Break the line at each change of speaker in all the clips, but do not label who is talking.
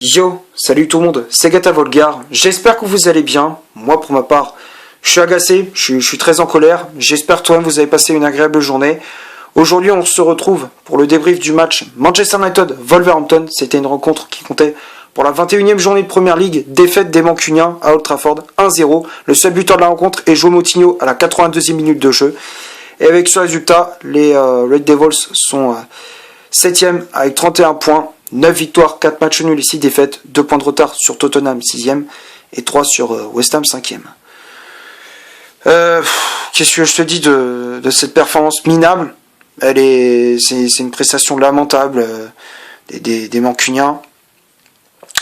Yo, salut tout le monde, c'est Gata Volgar, j'espère que vous allez bien. Moi pour ma part, je suis agacé, je suis très en colère, j'espère que toi-même vous avez passé une agréable journée. Aujourd'hui on se retrouve pour le débrief du match Manchester United-Wolverhampton. C'était une rencontre qui comptait pour la 21e journée de Première Ligue, défaite des Mancuniens à Old Trafford 1-0. Le seul buteur de la rencontre est João Moutinho à la 82e minute de jeu. Et avec ce résultat, les Red Devils sont 7e avec 31 points. 9 victoires, 4 matchs nuls et 6 défaites, 2 points de retard sur Tottenham 6e et 3 sur West Ham 5e. Qu'est-ce que je te dis de cette performance minable? C'est une prestation lamentable des Mancuniens.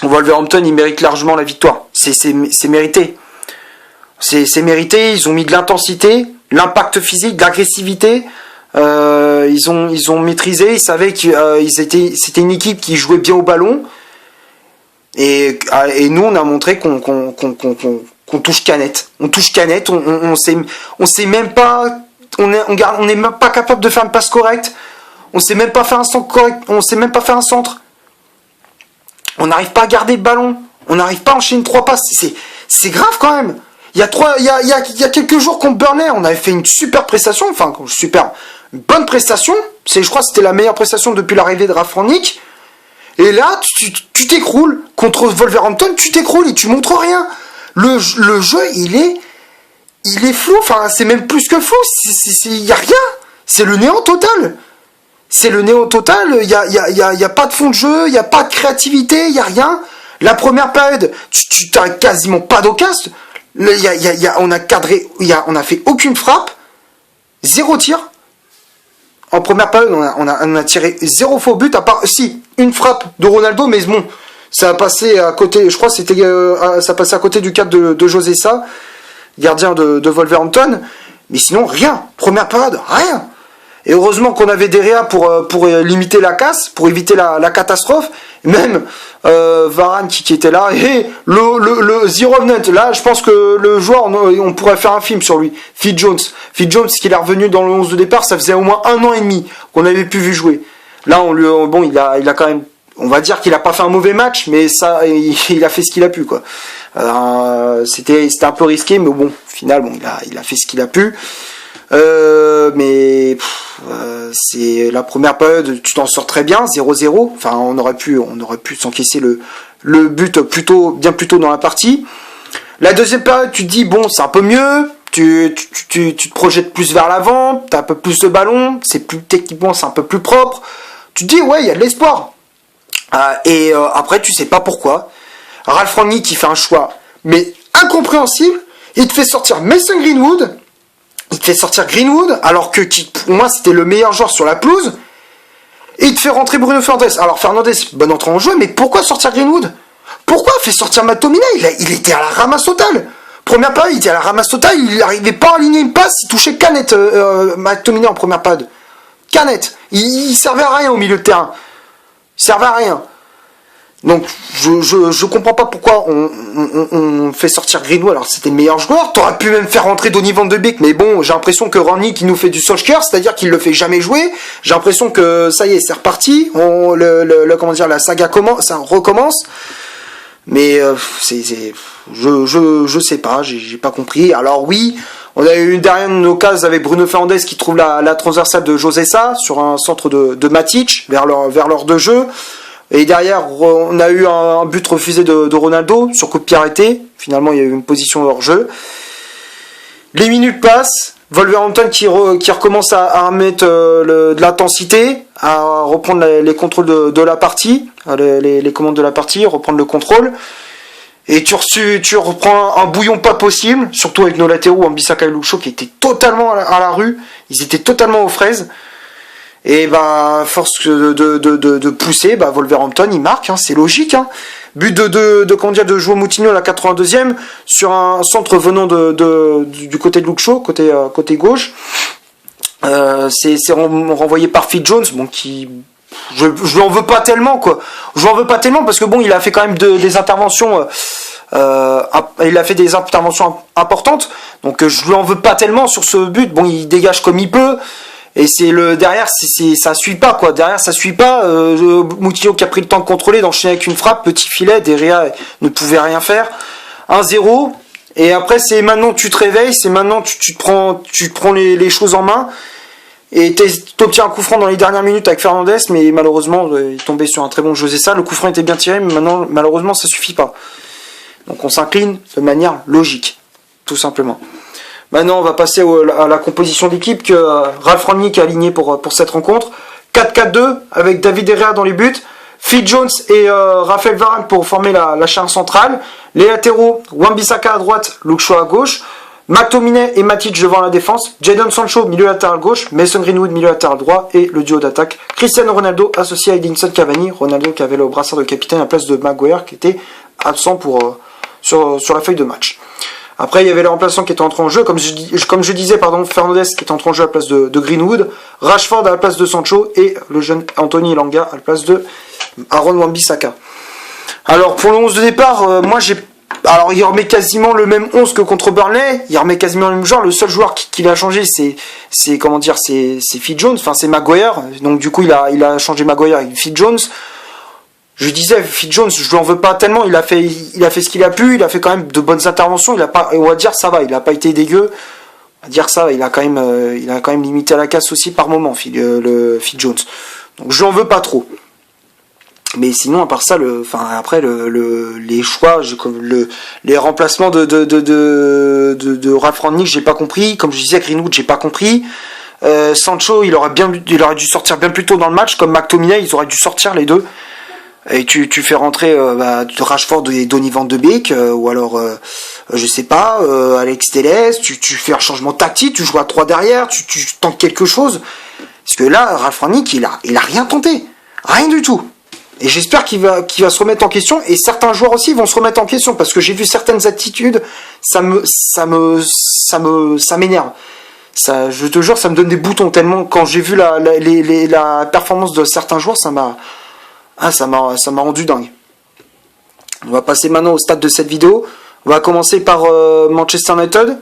Wolverhampton, ils méritent largement la victoire. C'est mérité. C'est mérité, ils ont mis de l'intensité, l'impact physique, de l'agressivité. Ils ont maîtrisé, ils savaient que c'était une équipe qui jouait bien au ballon, et nous on a montré qu'on touche canette, on sait même pas, on est même pas capable de faire une passe correcte, on sait même pas faire un centre correct, on n'arrive pas à garder le ballon, on n'arrive pas à enchaîner 3 passes, c'est grave quand même. Il y a quelques jours contre Burnley, on avait fait une super prestation, une bonne prestation. Je crois que c'était la meilleure prestation depuis l'arrivée de Rangnick. Et là, tu t'écroules contre Wolverhampton, tu t'écroules et tu montres rien. Le jeu, il est flou. Enfin, c'est même plus que flou. Il y a rien. C'est le néant total. Il y a pas de fond de jeu, il y a pas de créativité, il y a rien. La première période, tu t'as quasiment pas d'occasion. On a cadré, on a fait aucune frappe, 0 tir. En première période, on a tiré 0 faux but, à part, si, une frappe de Ronaldo, mais bon, ça a passé à côté, je crois que ça passait à côté du cadre de José Sa, gardien de Wolverhampton, mais sinon, rien. Première période, rien. Et heureusement qu'on avait des réas pour limiter la casse, pour éviter la catastrophe. Même Varane qui était là. Et le The Revenant, là, je pense que le joueur, on pourrait faire un film sur lui. Phil Jones, qui est revenu dans le 11 de départ, ça faisait au moins 1 an et demi qu'on avait pu vu jouer. Là, il a quand même, on va dire qu'il a pas fait un mauvais match, mais ça, il a fait ce qu'il a pu, quoi. C'était un peu risqué, mais bon, au final, il a fait ce qu'il a pu. C'est la première période, tu t'en sors très bien, 0-0. Enfin, on aurait pu s'encaisser le but bien plus tôt dans la partie. La deuxième période, tu te dis bon, c'est un peu mieux. Tu te projettes plus vers l'avant, t'as un peu plus de ballon, techniquement c'est un peu plus propre. Tu te dis ouais, il y a de l'espoir. Après, tu sais pas pourquoi. Ralph Rangnick qui fait un choix, mais incompréhensible. Il te fait sortir Mason Greenwood. Alors que pour moi c'était le meilleur joueur sur la pelouse. Et il te fait rentrer Bruno Fernandes. Alors Fernandes, bonne entrée en jeu, mais pourquoi sortir Greenwood? Pourquoi fait sortir McTominay? Il était à la ramasse totale. Première période, il était à la ramasse totale, il n'arrivait pas à aligner une passe, il touchait canette McTominay en première période. Canette. Il servait à rien au milieu de terrain. Il servait à rien. Donc je comprends pas pourquoi on fait sortir Greenwood. Alors c'était le meilleur joueur. T'aurais pu même faire rentrer Donny van de Beek, mais bon, j'ai l'impression que Rangnick il nous fait du Solskjaer, c'est-à-dire qu'il le fait jamais jouer. J'ai l'impression que ça y est, c'est reparti. La saga recommence. Mais je sais pas, j'ai pas compris. Alors oui, on a eu derrière une occasion avec Bruno Fernandes qui trouve la transversale de José Sa sur un centre de Matic vers leur de jeu. Et derrière, on a eu un but refusé de Ronaldo sur coup de pied arrêté. Finalement, il y a eu une position hors jeu. Les minutes passent. Wolverhampton qui recommence à remettre de l'intensité, à reprendre les contrôles de la partie, les commandes de la partie, reprendre le contrôle. Et tu reprends un bouillon pas possible, surtout avec nos latéraux, Wan-Bissaka et Luke Shaw qui étaient totalement à la rue. Ils étaient totalement aux fraises. Et force de pousser, Wolverhampton il marque, c'est logique. But de João Moutinho à la 82e sur un centre venant du côté de Luke Shaw, côté gauche. C'est renvoyé par Phil Jones, qui je lui en veux pas tellement quoi. Je lui en veux pas tellement parce que il a fait quand même des interventions. Il a fait des interventions importantes, donc je lui en veux pas tellement sur ce but. Il dégage comme il peut. Et c'est le derrière, ça suit pas quoi. Derrière, ça suit pas. Moutinho qui a pris le temps de contrôler, d'enchaîner avec une frappe, petit filet. Derrière ne pouvait rien faire. 1-0. Et après, c'est maintenant tu te réveilles, c'est maintenant tu te prends les choses en main. Et t'obtiens un coup franc dans les dernières minutes avec Fernandez, mais malheureusement, il est tombé sur un très bon José Sa. Le coup franc était bien tiré, mais maintenant, malheureusement, ça suffit pas. Donc on s'incline de manière logique, tout simplement. Maintenant, on va passer à la composition d'équipe que Ralf Rangnick a aligné pour cette rencontre. 4-4-2 avec David Herrera dans les buts, Phil Jones et Raphaël Varane pour former la charnière centrale. Les latéraux, Wan-Bissaka à droite, Luke Shaw à gauche, McTominay et Matic devant la défense, Jadon Sancho milieu latéral gauche, Mason Greenwood milieu latéral droit et le duo d'attaque Cristiano Ronaldo associé à Edinson Cavani. Ronaldo qui avait le brassard de capitaine à la place de Maguire qui était absent sur la feuille de match. Après, il y avait les remplaçants qui étaient entrés en jeu, comme je disais, Fernandez qui est entré en jeu à la place de Greenwood, Rashford à la place de Sancho et le jeune Anthony Elanga à la place de Aaron Wan-Bissaka. Alors, pour le 11 de départ, alors, il remet quasiment le même 11 que contre Burnley, il remet quasiment le même joueur, le seul joueur qui a changé, c'est Phil Jones, enfin, c'est Maguire, donc du coup, il a changé Maguire avec Phil Jones. Je disais, Phil Jones, je lui en veux pas tellement, il a fait ce qu'il a pu, il a fait quand même de bonnes interventions, on va dire ça va, il a pas été dégueu, on va dire ça va, il a quand même limité à la casse aussi par moment, Phil Jones. Donc je lui en veux pas trop. Mais sinon, à part ça, les choix, les remplacements de Ralf Rangnick, j'ai pas compris. Comme je disais, Greenwood, j'ai pas compris. Sancho, il aurait dû sortir bien plus tôt dans le match, comme McTominay, ils auraient dû sortir les deux. Et tu fais rentrer Rashford et Donny van de Beek, ou alors je sais pas, Alex Telles, tu fais un changement tactique, tu joues à 3 derrière, tu tentes quelque chose. Parce que là, Ralf Rangnick, il a rien tenté, rien du tout. Et j'espère qu'il va se remettre en question, et certains joueurs aussi vont se remettre en question, parce que j'ai vu certaines attitudes, ça m'énerve. Ça, je te jure, ça me donne des boutons tellement quand j'ai vu la performance de certains joueurs, ça m'a rendu dingue. On va passer maintenant au stade de cette vidéo. On va commencer par Manchester United.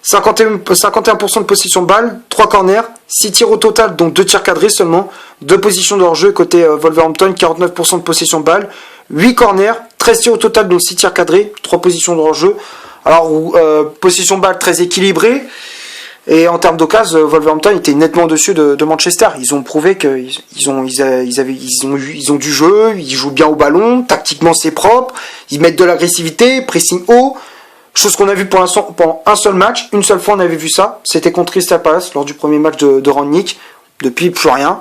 51% de possession de balle, 3 corners, 6 tirs au total, dont 2 tirs cadrés seulement, 2 positions de hors-jeu côté Wolverhampton, 49% de possession de balle, 8 corners, 13 tirs au total, dont 6 tirs cadrés, 3 positions de hors-jeu. Alors, possession de balle très équilibrée, et en termes d'occasion, Wolverhampton était nettement au-dessus de Manchester. Ils ont prouvé qu'ils ont du jeu, ils jouent bien au ballon, tactiquement c'est propre, ils mettent de l'agressivité, pressing haut. Chose qu'on a vu pour l'instant pendant un seul match, une seule fois on avait vu ça, c'était contre Crystal Palace lors du premier match de Rangnick. Depuis plus rien,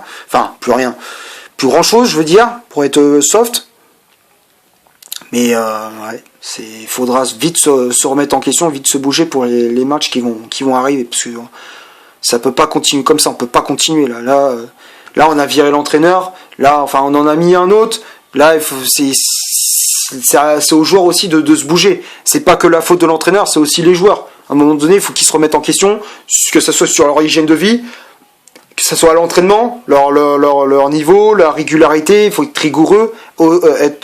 plus grand chose je veux dire, pour être soft. Mais il faudra vite se remettre en question, vite se bouger pour les matchs qui vont arriver, parce que ça peut pas continuer comme ça, on peut pas continuer là on a viré l'entraîneur, là enfin on en a mis un autre, là c'est aux joueurs aussi de se bouger. C'est pas que la faute de l'entraîneur, c'est aussi les joueurs. À un moment donné, il faut qu'ils se remettent en question, que ce soit sur leur hygiène de vie, que ce soit à l'entraînement, leur niveau, leur régularité. Il faut être rigoureux,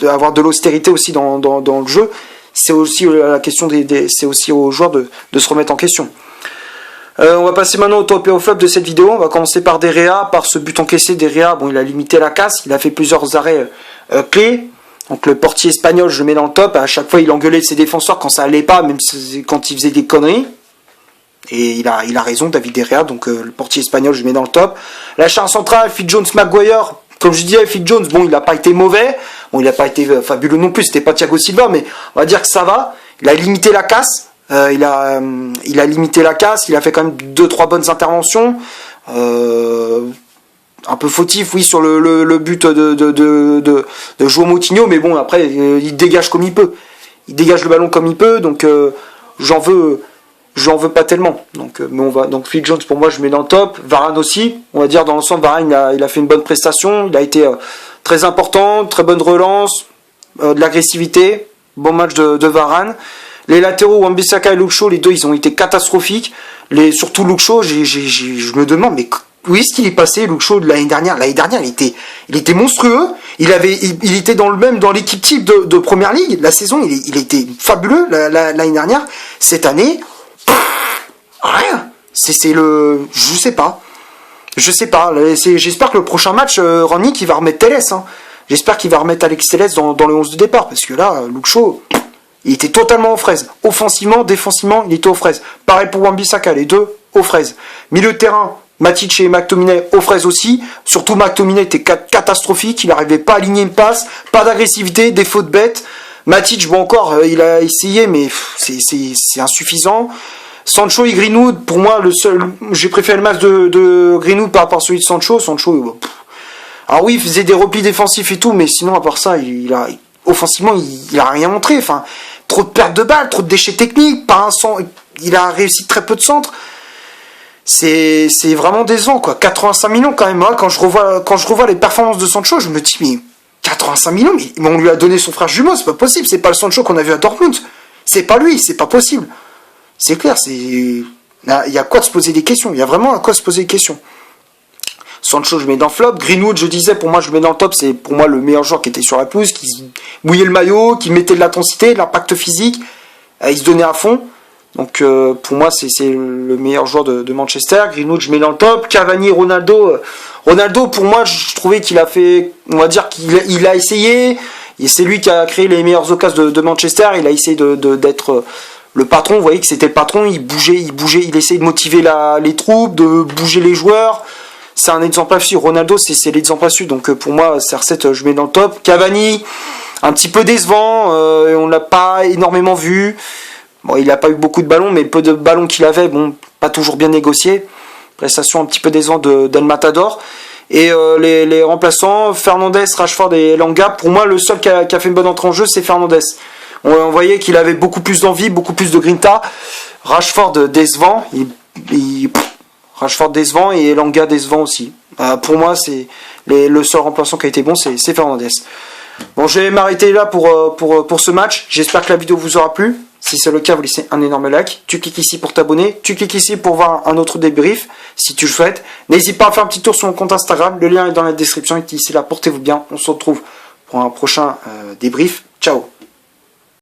avoir de l'austérité aussi dans le jeu. C'est aussi la question c'est aussi aux joueurs de se remettre en question. On va passer maintenant au top et au flop de cette vidéo. On va commencer par Derrea, par ce but encaissé. Derrea, il a limité la casse, il a fait plusieurs arrêts clés. Donc le portier espagnol, je le mets dans le top. À chaque fois, il engueulait ses défenseurs quand ça allait pas, même quand il faisait des conneries. Et il a raison, David Derrea. Donc le portier espagnol, je le mets dans le top. La charge centrale, Phil Jones, Maguire. Comme je disais, Phil Jones, il n'a pas été mauvais. Bon, il n'a pas été fabuleux non plus. C'était pas Thiago Silva, mais on va dire que ça va. Il a limité la casse. Il a limité la casse. Il a fait quand même 2-3 bonnes interventions. Un peu fautif, oui, sur le but de João Moutinho, mais bon, après, il dégage comme il peut. Il dégage le ballon comme il peut, donc j'en veux pas tellement. Donc Phil Jones, pour moi, je mets dans le top. Varane aussi, on va dire, dans l'ensemble, Varane, il a fait une bonne prestation. Il a été très important, très bonne relance, de l'agressivité, bon match de Varane. Les latéraux, Wan-Bissaka et Luke Shaw, les deux, ils ont été catastrophiques. Surtout Luke Shaw, je me demande, mais où est-ce qu'il est passé, Luke Shaw, de l'année dernière? L'année dernière, il était monstrueux. Il était dans l'équipe type de Première Ligue. La saison, il était fabuleux l'année dernière. Cette année, rien. Je sais pas. Je sais pas. J'espère que le prochain match, Rangnick, il va remettre Telles. Hein. J'espère qu'il va remettre Alex Telles dans le 11 de départ. Parce que là, Luke Shaw, il était totalement aux fraises. Offensivement, défensivement, il était aux fraises. Pareil pour Wan-Bissaka, les deux aux fraises. Milieu de terrain, Matic et McTominay aux fraises aussi. Surtout McTominay était catastrophique. Il n'arrivait pas à aligner une passe. Pas d'agressivité, des fautes bêtes. Matic, bon encore, il a essayé, mais c'est insuffisant. Sancho et Greenwood, pour moi, j'ai préféré le match de Greenwood par rapport à celui de Sancho. Sancho, alors oui, il faisait des replis défensifs et tout, mais sinon, à part ça, offensivement, il a rien montré. Enfin, trop de pertes de balles, trop de déchets techniques, il a réussi très peu de centres. C'est vraiment décevant, quoi. 85 millions quand même. Hein. Quand je revois les performances de Sancho, je me dis, mais 85 millions, mais on lui a donné son frère jumeau, c'est pas possible. C'est pas le Sancho qu'on a vu à Dortmund. C'est pas lui, c'est pas possible. C'est clair, il y a quoi de se poser des questions. Il y a vraiment à quoi se poser des questions. Sancho, je mets dans le flop. Greenwood, je disais, pour moi, je mets dans le top. C'est pour moi le meilleur joueur qui était sur la pelouse, qui mouillait le maillot, qui mettait de l'intensité, de l'impact physique. Il se donnait à fond. Donc, pour moi, c'est le meilleur joueur de Manchester. Greenwood, je mets dans le top. Cavani, Ronaldo. Ronaldo, pour moi, je trouvais qu'il a fait, on va dire qu'il a essayé. Et c'est lui qui a créé les meilleures occasions de Manchester. Il a essayé d'être le patron. Vous voyez que c'était le patron. Il bougeait. Il essayait de motiver les troupes, de bouger les joueurs. C'est un exemple à suivre. Ronaldo, c'est l'exemple à suivre. Donc pour moi, CR7, je mets dans le top. Cavani, un petit peu décevant. On l'a pas énormément vu. Bon, il n'a pas eu beaucoup de ballons, mais peu de ballons qu'il avait, bon, pas toujours bien négocié. Prestation un petit peu décevante d'El Matador. Et les remplaçants, Fernandes, Rashford et Elanga. Pour moi, le seul qui a fait une bonne entrée en jeu, c'est Fernandes. On voyait qu'il avait beaucoup plus d'envie, beaucoup plus de grinta. Rashford décevant. Rashford décevant et Elanga décevant aussi. Pour moi, c'est le seul remplaçant qui a été bon, c'est Fernandes. Bon, je vais m'arrêter là pour ce match. J'espère que la vidéo vous aura plu. Si c'est le cas, vous laissez un énorme like. Tu cliques ici pour t'abonner. Tu cliques ici pour voir un autre débrief, si tu le souhaites. N'hésite pas à faire un petit tour sur mon compte Instagram. Le lien est dans la description. Et d'ici là, portez-vous bien. On se retrouve pour un prochain débrief. Ciao.